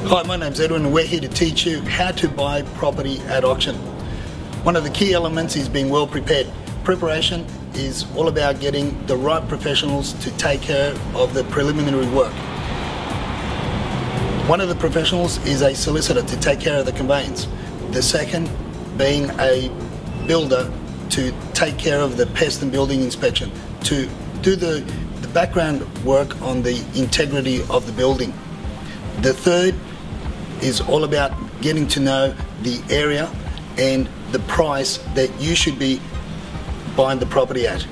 Hi, my name's Edwin and we're here to teach you how to buy property at auction. One of the key elements is being well prepared. Preparation is all about getting the right professionals to take care of the preliminary work. One of the professionals is a solicitor to take care of the conveyance. The second being a builder to take care of the pest and building inspection, to do the background work on the integrity of the building. The third is all about getting to know the area and the price that you should be buying the property at.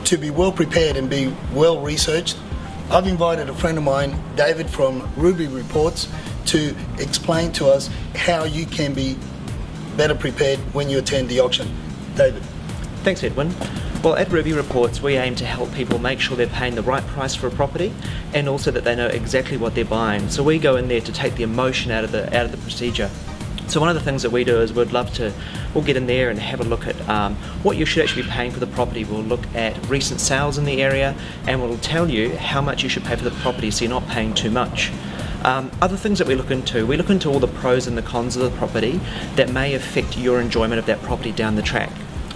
To be well prepared and be well researched, I've invited a friend of mine, David from Ruby Reports, to explain to us how you can be better prepared when you attend the auction. David. Thanks, Edwin. Well, at Ruby Reports, we aim to help people make sure they're paying the right price for a property and also that they know exactly what they're buying. So we go in there to take the emotion out of the procedure. So one of the things that we do is we'll get in there and have a look at what you should actually be paying for the property. We'll look at recent sales in the area and we'll tell you how much you should pay for the property so you're not paying too much. Other things that we look into all the pros and the cons of the property that may affect your enjoyment of that property down the track.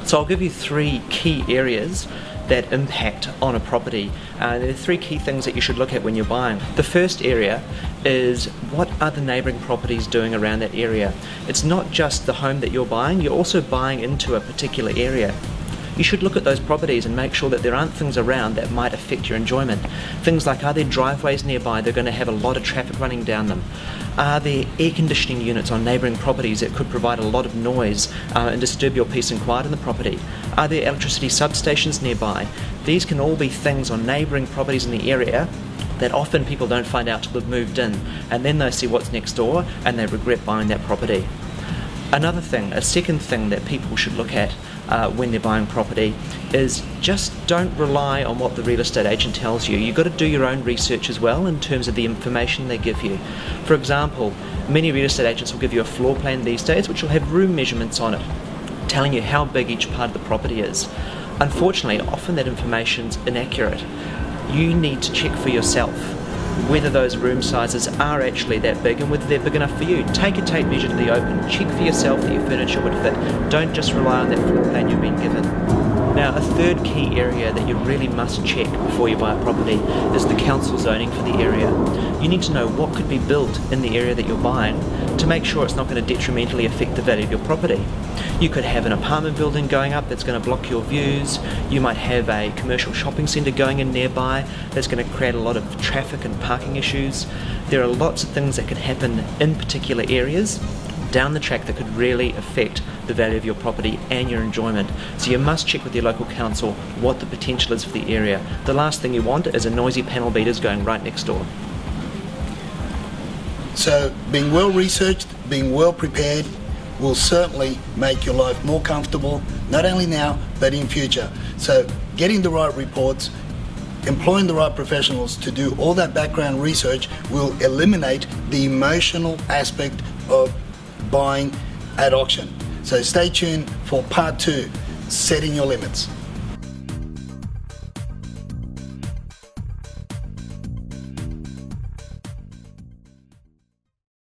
So I'll give you three key areas that impact on a property. There are three key things that you should look at when you're buying. The first area is what are the neighbouring properties doing around that area. It's not just the home that you're buying, you're also buying into a particular area. You should look at those properties and make sure that there aren't things around that might affect your enjoyment. Things like, are there driveways nearby that are going to have a lot of traffic running down them? Are there air conditioning units on neighbouring properties that could provide a lot of noise and disturb your peace and quiet in the property? Are there electricity substations nearby? These can all be things on neighbouring properties in the area that often people don't find out till they've moved in, and then they see what's next door and they regret buying that property. A second thing that people should look at when they're buying property is just don't rely on what the real estate agent tells you. You've got to do your own research as well in terms of the information they give you. For example, many real estate agents will give you a floor plan these days which will have room measurements on it, telling you how big each part of the property is. Unfortunately, often that information's inaccurate. You need to check for yourself whether those room sizes are actually that big and whether they're big enough for you. Take a tape measure to the open, check for yourself that your furniture would fit. Don't just rely on that floor plan you've been given. Now, a third key area that you really must check before you buy a property is the council zoning for the area. You need to know what could be built in the area that you're buying to make sure it's not going to detrimentally affect the value of your property. You could have an apartment building going up that's going to block your views. You might have a commercial shopping centre going in nearby that's going to create a lot of traffic and parking issues. There are lots of things that can happen in particular areas down the track that could really affect the value of your property and your enjoyment. So you must check with your local council what the potential is for the area. The last thing you want is a noisy panel beaters going right next door. So being well researched, being well prepared will certainly make your life more comfortable, not only now but in future. So getting the right reports, employing the right professionals to do all that background research will eliminate the emotional aspect of buying at auction. So stay tuned for part 2, setting your limits.